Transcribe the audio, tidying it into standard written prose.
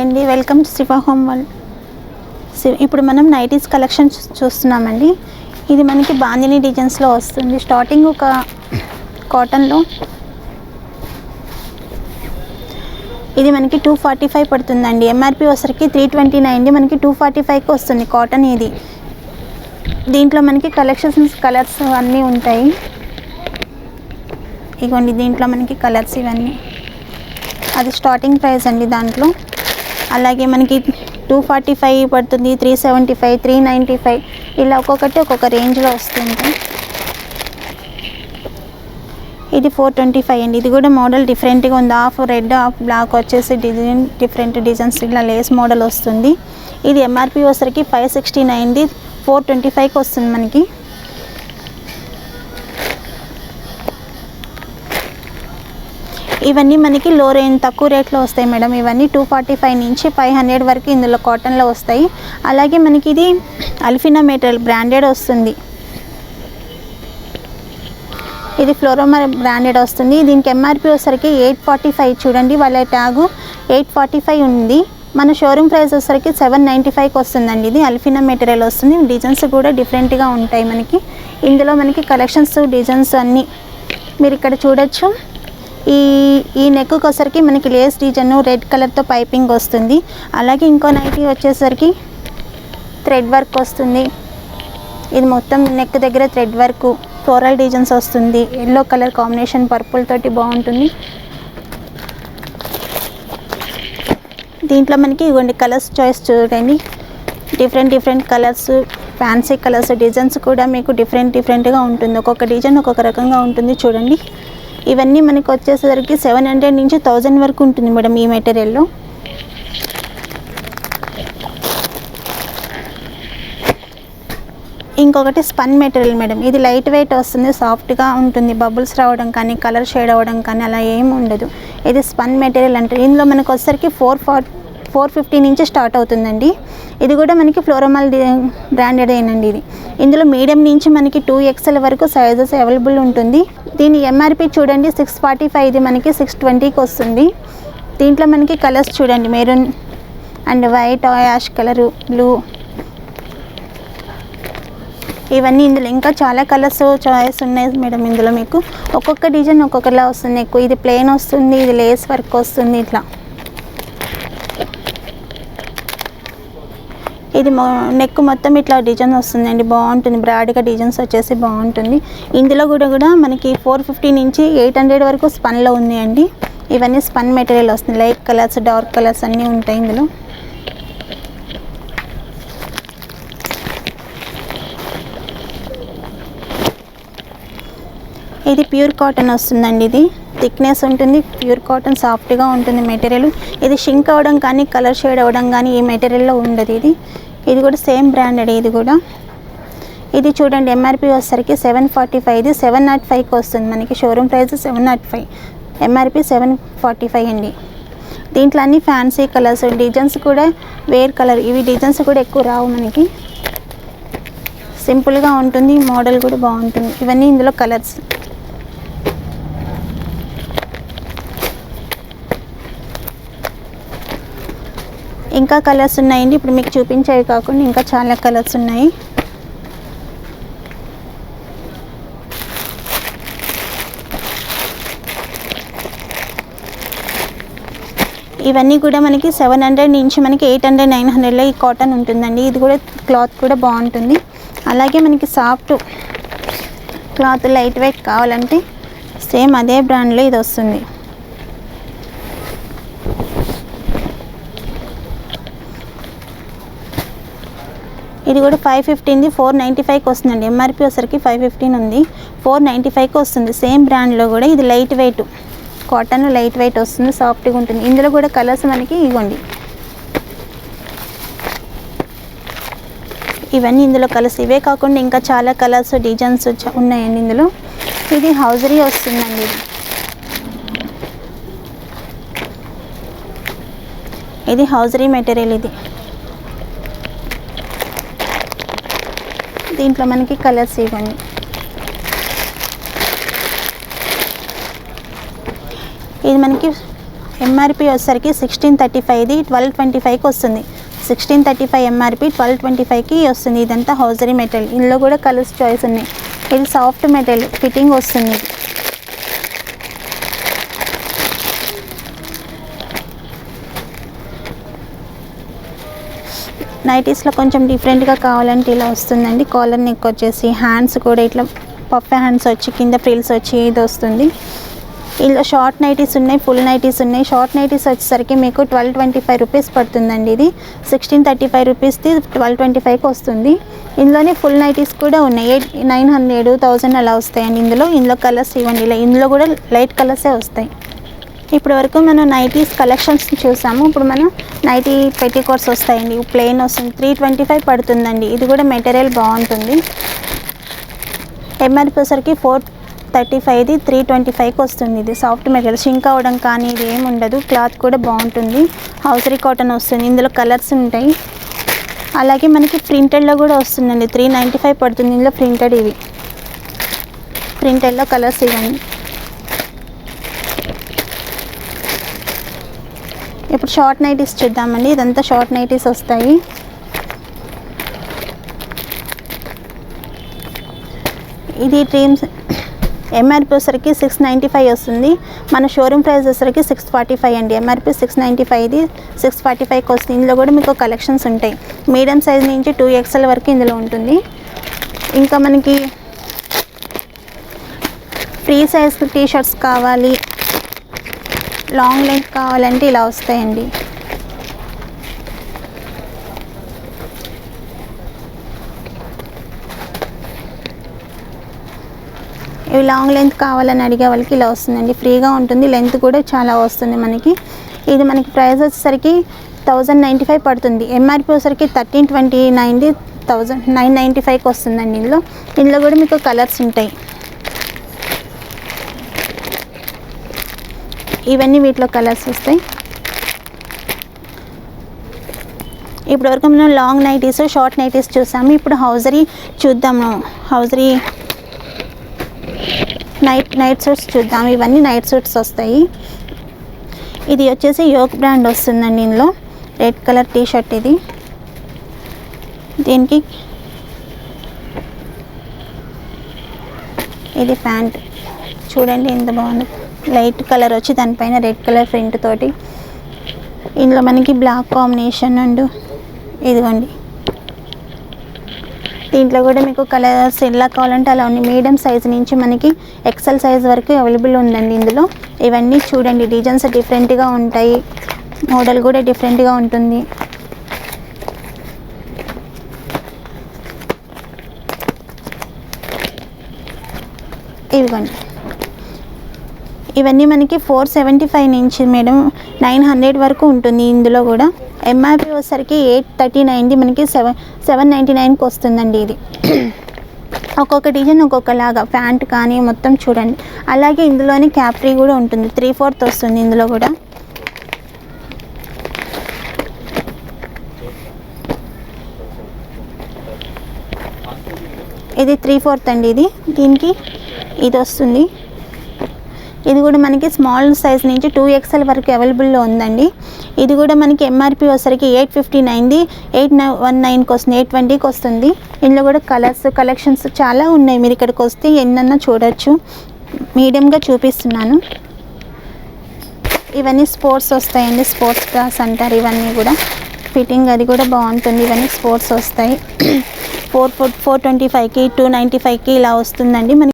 Hi అండి, welcome to Shiva home world. ఇప్పుడు మనం నైటీస్ కలెక్షన్ చూస్తున్నామండి. ఇది మనకి బాందిని డిజైన్స్లో వస్తుంది. స్టార్టింగ్ ఒక కాటన్లో ఇది మనకి 245 పడుతుందండి. ఎంఆర్పి వచ్చరికి 329, మనకి 245కి వస్తుంది కాటన్. ఇది దీంట్లో మనకి కలర్స్ అన్నీ ఉంటాయి. ఇగోండి, దీంట్లో మనకి కలర్స్ ఇవన్నీ, అది స్టార్టింగ్ ప్రైస్ అండి దాంట్లో. అలాగే మనకి 245 పడుతుంది, 375, 395, ఇలా ఒక్కొక్కటి ఒక్కొక్క రేంజ్లో వస్తుంది. ఇది 425 అండి. ఇది కూడా మోడల్ డిఫరెంట్గా ఉంది. హాఫ్ రెడ్ హాఫ్ బ్లాక్ వచ్చేసి డిజైన్ డిఫరెంట్ డిజైన్స్, ఇలా లేస్ మోడల్ వస్తుంది. ఇది ఎంఆర్పి వచ్చరికి 569, 425కి వస్తుంది మనకి. ఇవన్నీ మనకి లో రేంజ్ తక్కువ రేట్లో వస్తాయి మేడం. ఇవన్నీ 245 నుంచి 500 వరకు ఇందులో కాటన్లో వస్తాయి. అలాగే మనకి ఇది అల్ఫినా మెటీరియల్ బ్రాండెడ్ వస్తుంది. ఇది ఫ్లోరోమర్ బ్రాండెడ్ వస్తుంది. దీనికి ఎంఆర్పి వచ్చరికి 845. చూడండి, వాళ్ళ ట్యాగు 845 ఉంది. మన షోరూమ్ ప్రైస్ వచ్చరికి 795కి వస్తుందండి. ఇది అల్ఫినా మెటీరియల్ వస్తుంది. డిజైన్స్ కూడా డిఫరెంట్గా ఉంటాయి మనకి. ఇందులో మనకి కలెక్షన్స్ డిజైన్స్ అన్నీ మీరు ఇక్కడ చూడొచ్చు. ఈ నెక్కు వచ్చరికి మనకి లేస్ డిజైన్ రెడ్ కలర్తో పైపింగ్ వస్తుంది. అలాగే ఇంకో నైటీ వచ్చేసరికి థ్రెడ్ వర్క్ వస్తుంది. ఇది మొత్తం నెక్ దగ్గర థ్రెడ్ వర్క్, ఫ్లోరల్ డిజైన్స్ వస్తుంది. ఎల్లో కలర్ కాంబినేషన్ పర్పుల్ తోటి బాగుంటుంది. దీంట్లో మనకి ఇవ్వండి కలర్స్ చాయిస్ చూడండి, different colours, fancy colours, designs కూడా మీకు డిఫరెంట్గా ఉంటుంది. ఒక్కొక్క డిజైన్ ఒక్కొక్క రకంగా ఉంటుంది. చూడండి, ఇవన్నీ మనకి వచ్చేసరికి 700 నుంచి 1000 వరకు ఉంటుంది మేడం ఈ మెటీరియల్లో. ఇంకొకటి స్పన్ మెటీరియల్ మేడం. ఇది లైట్ వెయిట్ వస్తుంది, సాఫ్ట్గా ఉంటుంది. బబుల్స్ రావడం కానీ కలర్ షేడ్ అవ్వడం కానీ అలా ఏమి ఉండదు. ఇది స్పన్ మెటీరియల్ అంటే ఇందులో మనకు వచ్చేసరికి 450 నుంచి స్టార్ట్ అవుతుందండి. ఇది కూడా మనకి ఫ్లోరోమల్ బ్రాండెడ్ ఏనండి. ఇది ఇందులో మీడియం నుంచి మనకి 2XL వరకు సైజెస్ అవైలబుల్ ఉంటుంది. దీని ఎంఆర్పి చూడండి 645, ఇది మనకి 620కి వస్తుంది. దీంట్లో మనకి కలర్స్ చూడండి, maroon and white, ash colour, blue, ఇవన్నీ ఇందులో ఇంకా చాలా కలర్స్ చాయిస్ ఉన్నాయి మేడం. ఇందులో మీకు ఒక్కొక్క డిజైన్ ఒక్కొక్కలా వస్తుంది. ఎక్కువ ఇది ప్లెయిన్ వస్తుంది, ఇది లేస్ వర్క్ వస్తుంది. ఇట్లా ఇది నెక్ మొత్తం ఇట్లా డిజైన్ వస్తుందండి, బాగుంటుంది. బ్రాడ్గా డిజైన్స్ వచ్చేసి బాగుంటుంది. ఇందులో కూడా మనకి 450 నుంచి 800 వరకు స్పన్లో ఉన్నాయండి. ఇవన్నీ స్పన్ మెటీరియల్ వస్తుంది. లైట్ కలర్స్, డార్క్ కలర్స్ అన్నీ ఉంటాయి ఇందులో. ఇది ప్యూర్ కాటన్ వస్తుందండి. ఇది థిక్నెస్ ఉంటుంది, ప్యూర్ కాటన్, సాఫ్ట్గా ఉంటుంది మెటీరియల్. ఇది షింక్ అవ్వడం కానీ కలర్ షేడ్ అవ్వడం కానీ ఈ మెటీరియల్లో ఉండదు. ఇది కూడా సేమ్ బ్రాండెడ్. ఇది చూడండి, ఎంఆర్పి వచ్చేసరికి 745, ఇది 705కి వస్తుంది మనకి. షోరూమ్ ప్రైస్ 705, ఎంఆర్పి 745 అండి. దీంట్లో అన్ని ఫ్యాన్సీ కలర్స్, డిజైన్స్ కూడా వేర్ కలర్. ఇవి డిజైన్స్ కూడా ఎక్కువ రావు మనకి, సింపుల్గా ఉంటుంది. మోడల్ కూడా బాగుంటుంది. ఇవన్నీ ఇందులో కలర్స్. ఇంకా కలర్స్ ఉన్నాయండి. ఇప్పుడు మీకు చూపించేవి కాకుండా ఇంకా చాలా కలర్స్ ఉన్నాయి. ఇవన్నీ కూడా మనకి 700 నుంచి మనకి 800, 900లో ఈ కాటన్ ఉంటుందండి. ఇది కూడా క్లాత్ కూడా బాగుంటుంది. అలాగే మనకి సాఫ్ట్ క్లాత్, లైట్ వెయిట్ కావాలంటే సేమ్ అదే బ్రాండ్లో ఇది వస్తుంది. ఇది కూడా 515, 495కి వస్తుందండి. ఎంఆర్పి వచ్చరికి 515 ఉంది, 495కి వస్తుంది. సేమ్ బ్రాండ్లో కూడా ఇది light weight cotton, light weight వస్తుంది, సాఫ్ట్గా ఉంటుంది. ఇందులో కూడా కలర్స్ మనకి ఇవ్వండి, ఇవన్నీ ఇందులో కలర్స్. ఇవే కాకుండా ఇంకా చాలా కలర్స్, డిజైన్స్ ఉన్నాయండి ఇందులో. ఇది హౌజరీ వస్తుందండి. ఇది హౌజరీ మెటీరియల్. దీంట్లో మనకి కలర్స్ ఇవ్వండి. ఇది మనకి ఎంఆర్పి వచ్చేసరికి 1635, ఇది 1225కి వస్తుంది. 1635 ఎంఆర్పి, 1225కి వస్తుంది. ఇదంతా హౌజరీ మెటీరియల్. ఇందులో కూడా కలర్స్ చాయిస్ ఉన్నాయి. ఇది సాఫ్ట్ మెటీరియల్, ఫిట్టింగ్ వస్తుంది. నైటీస్లో కొంచెం డిఫరెంట్గా కావాలంటే ఇలా వస్తుందండి. కాలర్ నెక్ వచ్చేసి, హ్యాండ్స్ కూడా ఇట్లా పఫ్ హ్యాండ్స్ వచ్చి కింద ఫ్రిల్స్ వచ్చి ఇది వస్తుంది. ఇలా షార్ట్ నైటీస్ ఉన్నాయి, ఫుల్ నైటీస్ ఉన్నాయి. షార్ట్ నైటీస్ వచ్చేసరికి మీకు 1225 రూపీస్ పడుతుందండి. ఇది 1635 రూపీస్ది 1225కి వస్తుంది. ఇందులోనే ఫుల్ నైటీస్ కూడా ఉన్నాయి. 900, 1000 అలా వస్తాయండి. ఇందులో కలర్స్ ఇవ్వండి. ఇందులో కూడా లైట్ కలర్సే వస్తాయి. ఇప్పటి వరకు మనం నైటీస్ కలెక్షన్స్ చూసాము. ఇప్పుడు మనం నైటీ పెట్టికోట్స్ వస్తాయండి. ప్లెయిన్ వస్తుంది, 325 పడుతుందండి. ఇది కూడా మెటీరియల్ బాగుంటుంది. ఎంఆర్పి వచ్చరికి 435, 325కి వస్తుంది. ఇది సాఫ్ట్ మెటీరియల్, షింక్ అవ్వడం కానీ ఇది ఏమి ఉండదు. క్లాత్ కూడా బాగుంటుంది. హౌసరీ కాటన్ వస్తుంది. ఇందులో కలర్స్ ఉంటాయి. అలాగే మనకి ప్రింటెడ్లో కూడా వస్తుందండి. 395 పడుతుంది. ఇందులో ప్రింటెడ్, ఇవి ప్రింటెడ్లో కలర్స్ ఇవ్వండి. ఇప్పుడు షార్ట్ నైటీస్ చూద్దామండి. ఇదంతా షార్ట్ నైటీస్ వస్తాయి. ఇది డ్రీమ్స్ ఎంఆర్పి వచ్చరికి 695 వస్తుంది. మన షోరూమ్ ప్రైస్ వచ్చరికి 645 అండి. ఎంఆర్పి 695, ఇది 645కి వస్తుంది. ఇందులో కూడా మీకు కలెక్షన్స్ ఉంటాయి. మీడియం సైజ్ నుంచి 2XL వరకు ఇందులో ఉంటుంది. ఇంకా మనకి ఫ్రీ సైజ్ టీషర్ట్స్ కావాలి, లాంగ్ లెంత్ కావాలంటే ఇలా వస్తాయండి. ఇవి లాంగ్ లెంత్ కావాలని అడిగే వాళ్ళకి ఇలా వస్తుందండి. ఫ్రీగా ఉంటుంది, లెంత్ కూడా చాలా వస్తుంది మనకి. ఇది మనకి ప్రైస్ వచ్చేసరికి 1095 పడుతుంది. ఎంఆర్పి వచ్చేసరికి 1329, 995కి వస్తుందండి. ఇందులో కూడా మీకు కలర్స్ ఉంటాయి. ఇవన్నీ వీటిలో కలర్స్ వస్తాయి. ఇప్పటివరకు మనం లాంగ్ నైటీస్, షార్ట్ నైటీస్ చూసాము. ఇప్పుడు హౌజరీ చూద్దాము. హౌజరీ నైట్ సూట్స్ చూద్దాము. ఇవన్నీ నైట్ సూట్స్ వస్తాయి. ఇది వచ్చేసి యోక్ బ్రాండ్ వస్తుందండి. ఇందులో రెడ్ కలర్ టీషర్ట్. దీనికి ఇది ప్యాంట్ చూడండి ఎంత బాగుంది. లైట్ కలర్ వచ్చి దానిపైన రెడ్ కలర్ ప్రింట్ తోటి. ఇందులో మనకి బ్లాక్ కాంబినేషన్ అండ్ ఇదిగోండి. దీంట్లో కూడా మీకు కలర్స్ ఎలా కావాలంటే అలా ఉంది. మీడియం సైజ్ నుంచి మనకి XL సైజ్ వరకు అవైలబుల్ ఉందండి. ఇందులో ఇవన్నీ చూడండి, డిజైన్స్ డిఫరెంట్గా ఉంటాయి. మోడల్ కూడా డిఫరెంట్గా ఉంటుంది. ఇదిగోండి, ఇవన్నీ మనకి 475 నుంచి మేడం 900 వరకు ఉంటుంది. ఇందులో కూడా ఎంఆర్పి వచ్చేసరికి 839, మనకి 799కి వస్తుందండి. ఇది ఒక్కొక్క డిజైన్ ఒక్కొక్కలాగా, ప్యాంట్ కానీ మొత్తం చూడండి. అలాగే ఇందులోని క్యాప్రీ కూడా ఉంటుంది, 3/4 వస్తుంది ఇందులో కూడా. ఇది 3/4 అండి. దీనికి ఇది వస్తుంది. ఇది కూడా మనకి స్మాల్ సైజ్ నుంచి 2XL వరకు అవైలబుల్లో ఉందండి. ఇది కూడా మనకి ఎంఆర్పి వచ్చరికి 859, 819కి వస్తుంది, 820కి వస్తుంది. ఇందులో కూడా కలెక్షన్స్ చాలా ఉన్నాయి. మీరు ఇక్కడికి వస్తే ఎన్నన్నా చూడొచ్చు. మీడియంగా చూపిస్తున్నాను. ఇవన్నీ స్పోర్ట్స్ వస్తాయండి. స్పోర్ట్స్ క్లాస్ అంటారు. ఇవన్నీ కూడా ఫిట్టింగ్ అది కూడా బాగుంటుంది. ఇవన్నీ స్పోర్ట్స్ వస్తాయి. 425కి, 295కి ఇలా వస్తుందండి.